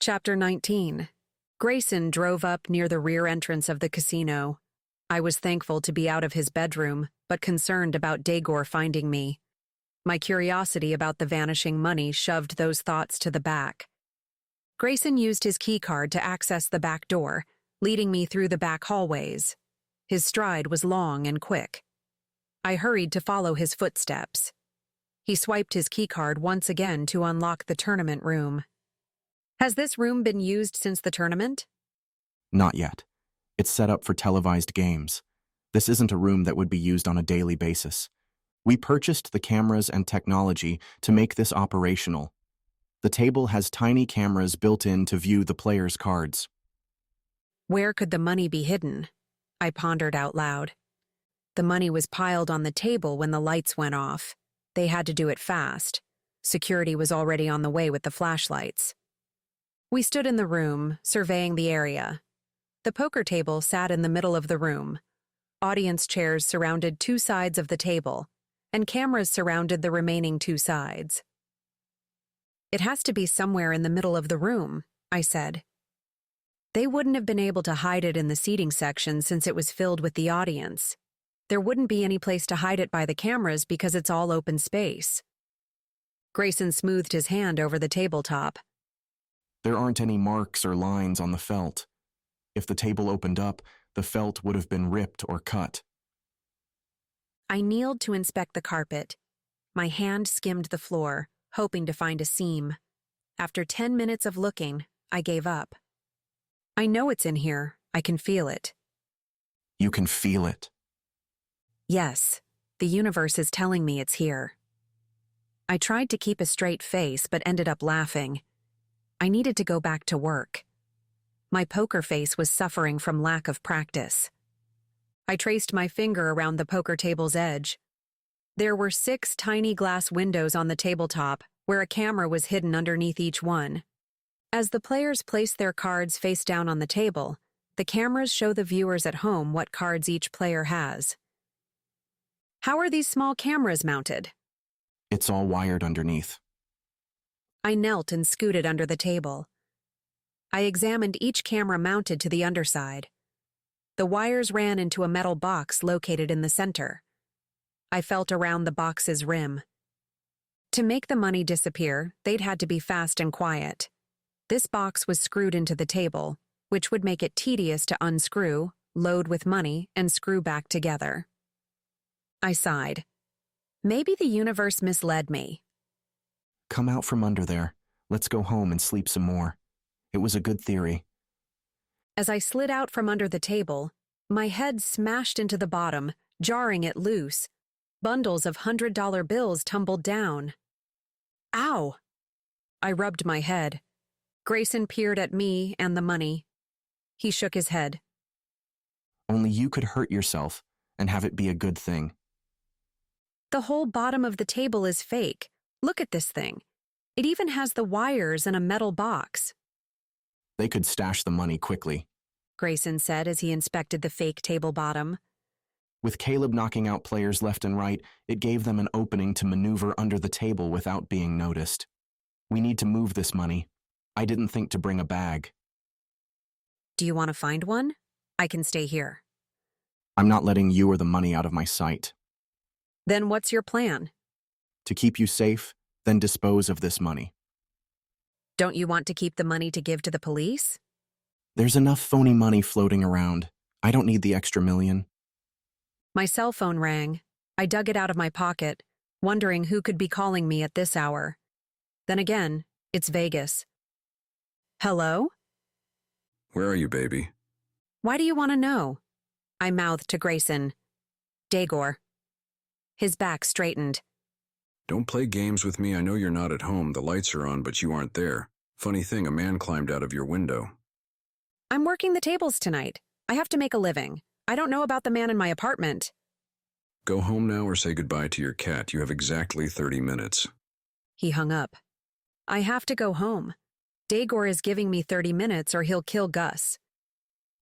Chapter 19. Grayson drove up near the rear entrance of the casino. I was thankful to be out of his bedroom, but concerned about Dagor finding me. My curiosity about the vanishing money shoved those thoughts to the back. Grayson used his keycard to access the back door, leading me through the back hallways. His stride was long and quick. I hurried to follow his footsteps. He swiped his keycard once again to unlock the tournament room. Has this room been used since the tournament? Not yet. It's set up for televised games. This isn't a room that would be used on a daily basis. We purchased the cameras and technology to make this operational. The table has tiny cameras built in to view the players' cards. Where could the money be hidden? I pondered out loud. The money was piled on the table when the lights went off. They had to do it fast. Security was already on the way with the flashlights. We stood in the room, surveying the area. The poker table sat in the middle of the room. Audience chairs surrounded two sides of the table, and cameras surrounded the remaining two sides. It has to be somewhere in the middle of the room, I said. They wouldn't have been able to hide it in the seating section since it was filled with the audience. There wouldn't be any place to hide it by the cameras because it's all open space. Grayson smoothed his hand over the tabletop. There aren't any marks or lines on the felt. If the table opened up, the felt would have been ripped or cut. I kneeled to inspect the carpet. My hand skimmed the floor, hoping to find a seam. After 10 minutes of looking, I gave up. I know it's in here. I can feel it. You can feel it? Yes, the universe is telling me it's here. I tried to keep a straight face but ended up laughing. I needed to go back to work. My poker face was suffering from lack of practice. I traced my finger around the poker table's edge. There were 6 tiny glass windows on the tabletop, where a camera was hidden underneath each one. As the players place their cards face down on the table, the cameras show the viewers at home what cards each player has. How are these small cameras mounted? It's all wired underneath. I knelt and scooted under the table. I examined each camera mounted to the underside. The wires ran into a metal box located in the center. I felt around the box's rim. To make the money disappear, they'd had to be fast and quiet. This box was screwed into the table, which would make it tedious to unscrew, load with money, and screw back together. I sighed. Maybe the universe misled me. Come out from under there. Let's go home and sleep some more. It was a good theory. As I slid out from under the table, my head smashed into the bottom, jarring it loose. Bundles of $100 bills tumbled down. Ow! I rubbed my head. Grayson peered at me and the money. He shook his head. Only you could hurt yourself and have it be a good thing. The whole bottom of the table is fake. Look at this thing. It even has the wires and a metal box. They could stash the money quickly, Grayson said as he inspected the fake table bottom. With Caleb knocking out players left and right, it gave them an opening to maneuver under the table without being noticed. We need to move this money. I didn't think to bring a bag. Do you want to find one? I can stay here. I'm not letting you or the money out of my sight. Then what's your plan? To keep you safe, then dispose of this money. Don't you want to keep the money to give to the police? There's enough phony money floating around. I don't need the extra $1 million. My cell phone rang. I dug it out of my pocket, wondering who could be calling me at this hour. Then again, it's Vegas. Hello? Where are you, baby? Why do you want to know? I mouthed to Grayson. Dagor. His back straightened. Don't play games with me. I know you're not at home. The lights are on, but you aren't there. Funny thing, a man climbed out of your window. I'm working the tables tonight. I have to make a living. I don't know about the man in my apartment. Go home now or say goodbye to your cat. You have exactly 30 minutes. He hung up. I have to go home. Dagor is giving me 30 minutes or he'll kill Gus.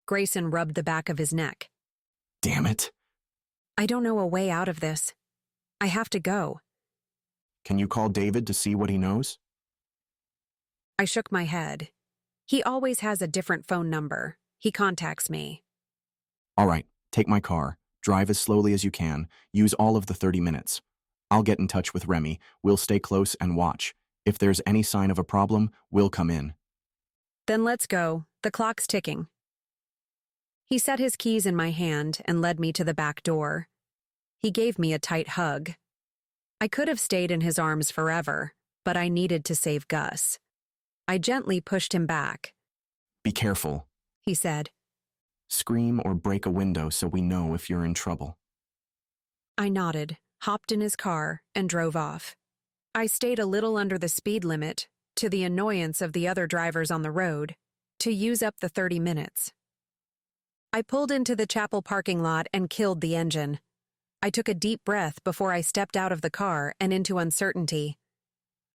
Grayson rubbed the back of his neck. Damn it. I don't know a way out of this. I have to go. Can you call David to see what he knows? I shook my head. He always has a different phone number. He contacts me. All right, take my car. Drive as slowly as you can. Use all of the 30 minutes. I'll get in touch with Remy. We'll stay close and watch. If there's any sign of a problem, we'll come in. Then let's go. The clock's ticking. He set his keys in my hand and led me to the back door. He gave me a tight hug. I could have stayed in his arms forever, but I needed to save Gus. I gently pushed him back. Be careful, He said. Scream or break a window so we know if you're in trouble. I nodded, hopped in his car, and drove off. I stayed a little under the speed limit, to the annoyance of the other drivers on the road, to use up the 30 minutes. I pulled into the chapel parking lot and killed the engine. I took a deep breath before I stepped out of the car and into uncertainty.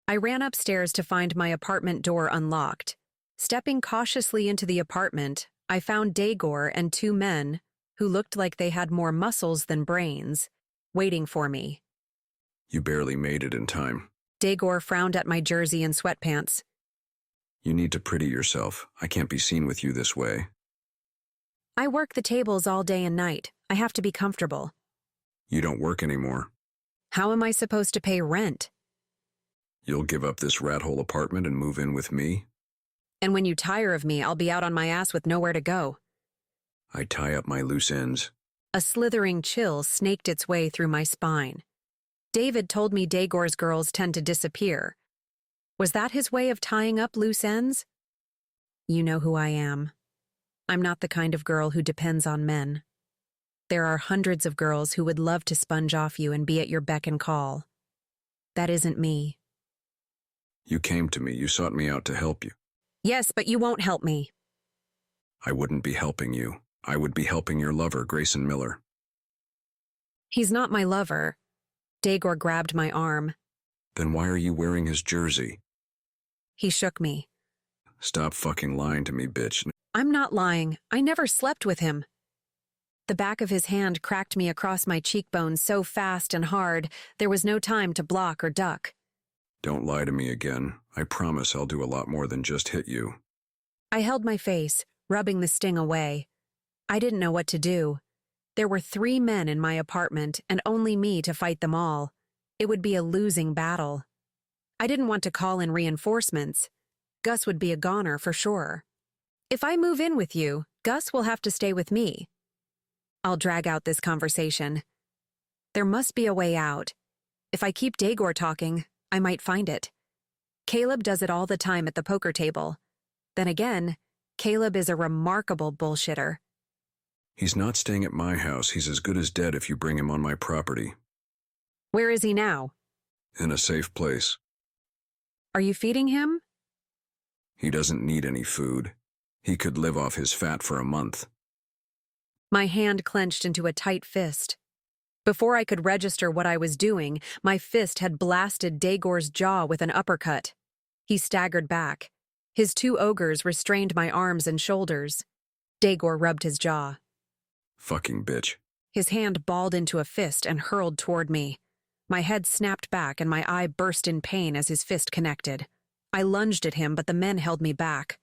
I ran upstairs to find my apartment door unlocked. Stepping cautiously into the apartment, I found Dagor and two men, who looked like they had more muscles than brains, waiting for me. You barely made it in time. Dagor frowned at my jersey and sweatpants. You need to pretty yourself. I can't be seen with you this way. I work the tables all day and night. I have to be comfortable. You don't work anymore. How am I supposed to pay rent? You'll give up this rat hole apartment and move in with me? And when you tire of me, I'll be out on my ass with nowhere to go. I tie up my loose ends. A slithering chill snaked its way through my spine. David told me Dagor's girls tend to disappear. Was that his way of tying up loose ends? You know who I am. I'm not the kind of girl who depends on men. There are hundreds of girls who would love to sponge off you and be at your beck and call. That isn't me. You came to me. You sought me out to help you. Yes, but you won't help me. I wouldn't be helping you. I would be helping your lover, Grayson Miller. He's not my lover. Dagor grabbed my arm. Then why are you wearing his jersey? He shook me. Stop fucking lying to me, bitch. I'm not lying. I never slept with him. The back of his hand cracked me across my cheekbone so fast and hard, there was no time to block or duck. Don't lie to me again. I promise I'll do a lot more than just hit you. I held my face, rubbing the sting away. I didn't know what to do. There were 3 men in my apartment and only me to fight them all. It would be a losing battle. I didn't want to call in reinforcements. Gus would be a goner for sure. If I move in with you, Gus will have to stay with me. I'll drag out this conversation. There must be a way out. If I keep Dagor talking, I might find it. Caleb does it all the time at the poker table. Then again, Caleb is a remarkable bullshitter. He's not staying at my house. He's as good as dead if you bring him on my property. Where is he now? In a safe place. Are you feeding him? He doesn't need any food. He could live off his fat for a month. My hand clenched into a tight fist. Before I could register what I was doing, my fist had blasted Dagor's jaw with an uppercut. He staggered back. His 2 ogres restrained my arms and shoulders. Dagor rubbed his jaw. Fucking bitch. His hand balled into a fist and hurled toward me. My head snapped back and my eye burst in pain as his fist connected. I lunged at him, but the men held me back.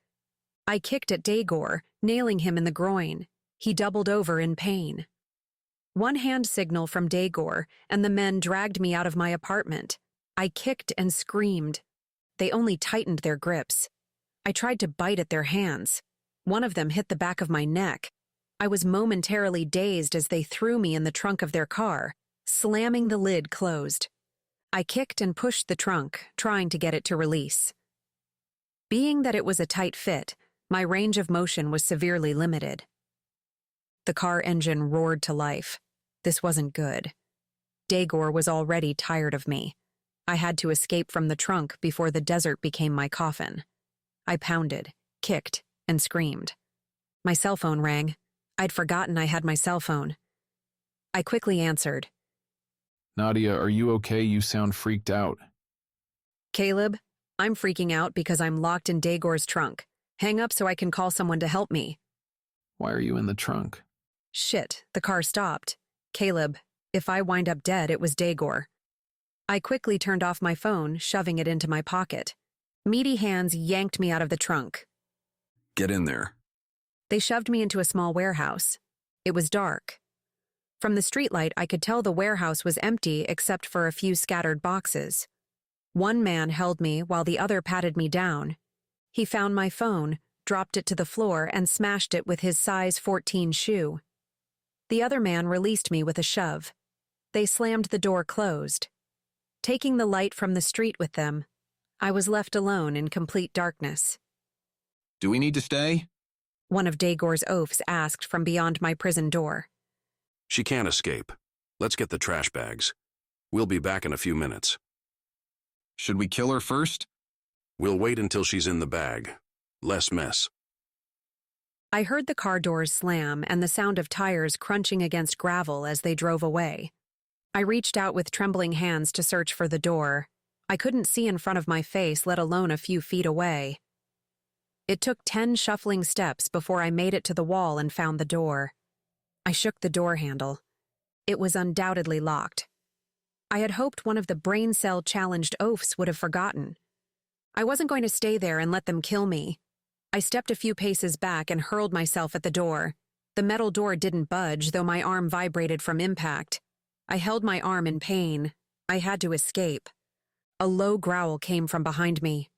I kicked at Dagor, nailing him in the groin. He doubled over in pain. One hand signal from Dagor, and the men dragged me out of my apartment. I kicked and screamed. They only tightened their grips. I tried to bite at their hands. One of them hit the back of my neck. I was momentarily dazed as they threw me in the trunk of their car, slamming the lid closed. I kicked and pushed the trunk, trying to get it to release. Being that it was a tight fit, my range of motion was severely limited. The car engine roared to life. This wasn't good. Dagor was already tired of me. I had to escape from the trunk before the desert became my coffin. I pounded, kicked, and screamed. My cell phone rang. I'd forgotten I had my cell phone. I quickly answered. Nadia, are you okay? You sound freaked out. Caleb, I'm freaking out because I'm locked in Dagor's trunk. Hang up so I can call someone to help me. Why are you in the trunk? Shit, the car stopped. Caleb, if I wind up dead, it was Dagor. I quickly turned off my phone, shoving it into my pocket. Meaty hands yanked me out of the trunk. Get in there. They shoved me into a small warehouse. It was dark. From the streetlight, I could tell the warehouse was empty except for a few scattered boxes. One man held me while the other patted me down. He found my phone, dropped it to the floor, and smashed it with his size 14 shoe. The other man released me with a shove. They slammed the door closed. Taking the light from the street with them, I was left alone in complete darkness. Do we need to stay? One of Dagor's oafs asked from beyond my prison door. She can't escape. Let's get the trash bags. We'll be back in a few minutes. Should we kill her first? We'll wait until she's in the bag. Less mess. I heard the car doors slam and the sound of tires crunching against gravel as they drove away. I reached out with trembling hands to search for the door. I couldn't see in front of my face, let alone a few feet away. It took 10 shuffling steps before I made it to the wall and found the door. I shook the door handle. It was undoubtedly locked. I had hoped one of the brain cell-challenged oafs would have forgotten. I wasn't going to stay there and let them kill me. I stepped a few paces back and hurled myself at the door. The metal door didn't budge, though my arm vibrated from impact. I held my arm in pain. I had to escape. A low growl came from behind me.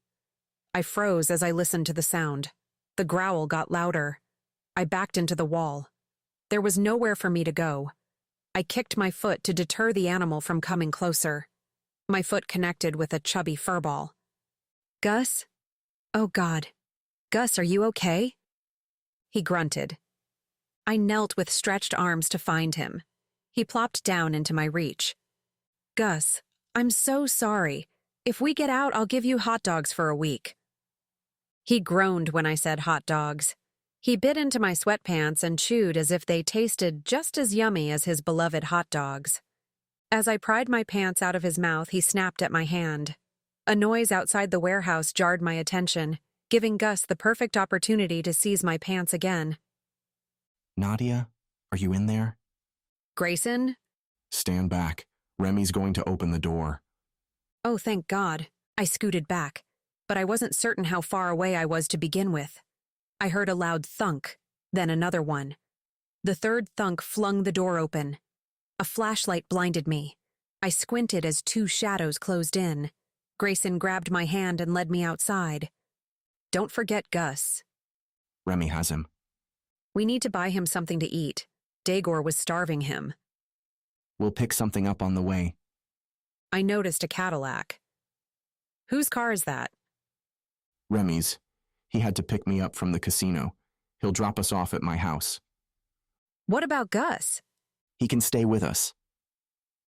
I froze as I listened to the sound. The growl got louder. I backed into the wall. There was nowhere for me to go. I kicked my foot to deter the animal from coming closer. My foot connected with a chubby furball. Gus? Oh, God. Gus, are you okay? He grunted. I knelt with stretched arms to find him. He plopped down into my reach. Gus, I'm so sorry. If we get out, I'll give you hot dogs for a week. He groaned when I said hot dogs. He bit into my sweatpants and chewed as if they tasted just as yummy as his beloved hot dogs. As I pried my pants out of his mouth, he snapped at my hand. A noise outside the warehouse jarred my attention, giving Gus the perfect opportunity to seize my pants again. Nadia, are you in there? Grayson? Stand back. Remy's going to open the door. Oh, thank God. I scooted back, but I wasn't certain how far away I was to begin with. I heard a loud thunk, then another one. The third thunk flung the door open. A flashlight blinded me. I squinted as 2 shadows closed in. Grayson grabbed my hand and led me outside. Don't forget Gus. Remy has him. We need to buy him something to eat. Dagor was starving him. We'll pick something up on the way. I noticed a Cadillac. Whose car is that? Remy's. He had to pick me up from the casino. He'll drop us off at my house. What about Gus? He can stay with us.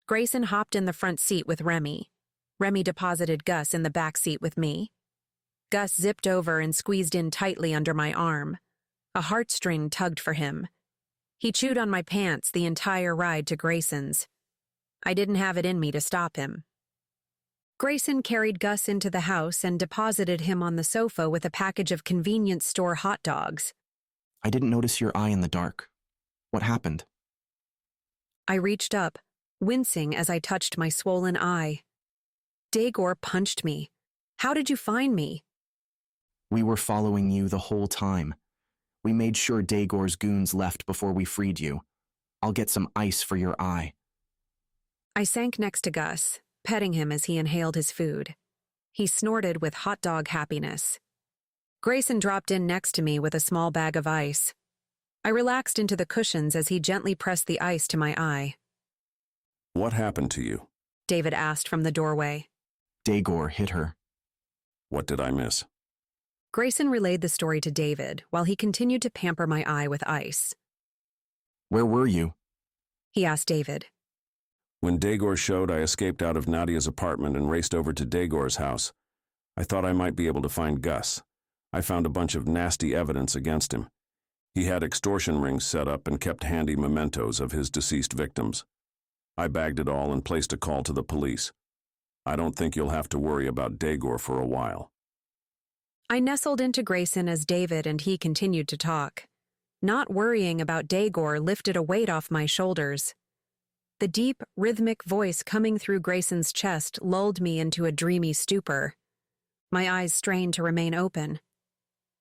Grayson hopped in the front seat with Remy. Remy deposited Gus in the back seat with me. Gus zipped over and squeezed in tightly under my arm. A heartstring tugged for him. He chewed on my pants the entire ride to Grayson's. I didn't have it in me to stop him. Grayson carried Gus into the house and deposited him on the sofa with a package of convenience store hot dogs. I didn't notice your eye in the dark. What happened? I reached up, wincing as I touched my swollen eye. Dagor punched me. How did you find me? We were following you the whole time. We made sure Dagor's goons left before we freed you. I'll get some ice for your eye. I sank next to Gus, petting him as he inhaled his food. He snorted with hot dog happiness. Grayson dropped in next to me with a small bag of ice. I relaxed into the cushions as he gently pressed the ice to my eye. What happened to you? David asked from the doorway. Dagor hit her. What did I miss? Grayson relayed the story to David while he continued to pamper my eye with ice. Where were you? He asked David. When Dagor showed, I escaped out of Nadia's apartment and raced over to Dagor's house. I thought I might be able to find Gus. I found a bunch of nasty evidence against him. He had extortion rings set up and kept handy mementos of his deceased victims. I bagged it all and placed a call to the police. I don't think you'll have to worry about Dagor for a while. I nestled into Grayson as David and he continued to talk. Not worrying about Dagor lifted a weight off my shoulders. The deep, rhythmic voice coming through Grayson's chest lulled me into a dreamy stupor. My eyes strained to remain open.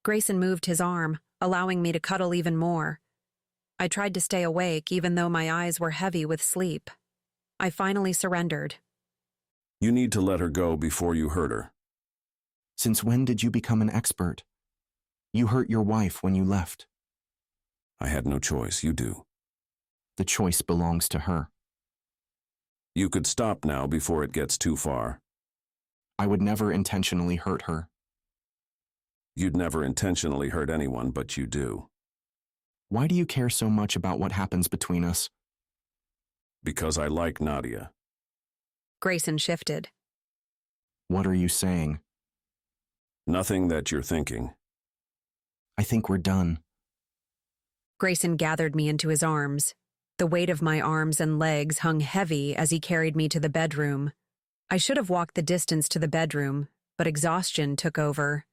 Grayson moved his arm, allowing me to cuddle even more. I tried to stay awake even though my eyes were heavy with sleep. I finally surrendered. You need to let her go before you hurt her. Since when did you become an expert? You hurt your wife when you left. I had no choice, you do. The choice belongs to her. You could stop now before it gets too far. I would never intentionally hurt her. You'd never intentionally hurt anyone, but you do. Why do you care so much about what happens between us? Because I like Nadia. Grayson shifted. What are you saying? Nothing that you're thinking. I think we're done. Grayson gathered me into his arms. The weight of my arms and legs hung heavy as he carried me to the bedroom. I should have walked the distance to the bedroom, but exhaustion took over.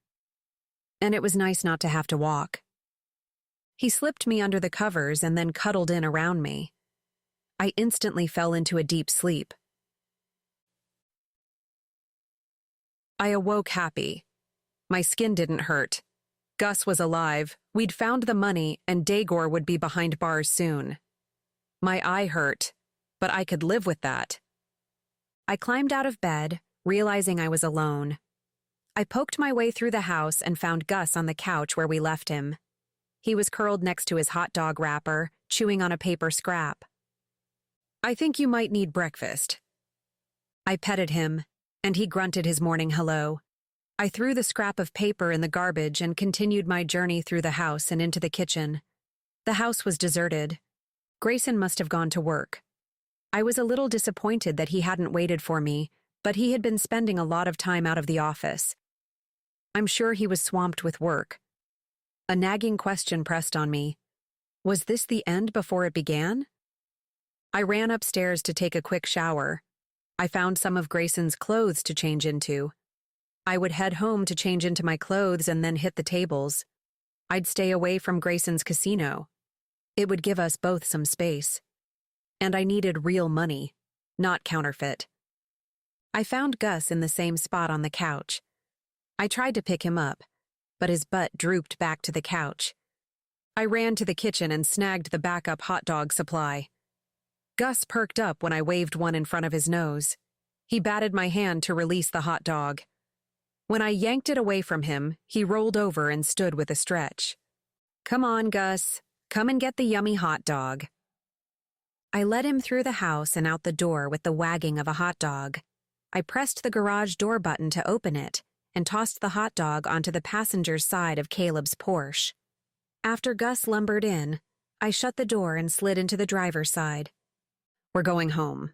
And it was nice not to have to walk. He slipped me under the covers and then cuddled in around me. I instantly fell into a deep sleep. I awoke happy. My skin didn't hurt. Gus was alive, we'd found the money, and Daigor would be behind bars soon. My eye hurt, but I could live with that. I climbed out of bed, realizing I was alone. I poked my way through the house and found Gus on the couch where we left him. He was curled next to his hot dog wrapper, chewing on a paper scrap. I think you might need breakfast. I petted him, and he grunted his morning hello. I threw the scrap of paper in the garbage and continued my journey through the house and into the kitchen. The house was deserted. Grayson must have gone to work. I was a little disappointed that he hadn't waited for me, but he had been spending a lot of time out of the office. I'm sure he was swamped with work. A nagging question pressed on me. Was this the end before it began? I ran upstairs to take a quick shower. I found some of Grayson's clothes to change into. I would head home to change into my clothes and then hit the tables. I'd stay away from Grayson's casino. It would give us both some space. And I needed real money, not counterfeit. I found Gus in the same spot on the couch. I tried to pick him up, but his butt drooped back to the couch. I ran to the kitchen and snagged the backup hot dog supply. Gus perked up when I waved one in front of his nose. He batted my hand to release the hot dog. When I yanked it away from him, he rolled over and stood with a stretch. Come on, Gus. Come and get the yummy hot dog. I led him through the house and out the door with the wagging of a hot dog. I pressed the garage door button to open it and tossed the hot dog onto the passenger's side of Caleb's Porsche. After Gus lumbered in, I shut the door and slid into the driver's side. We're going home.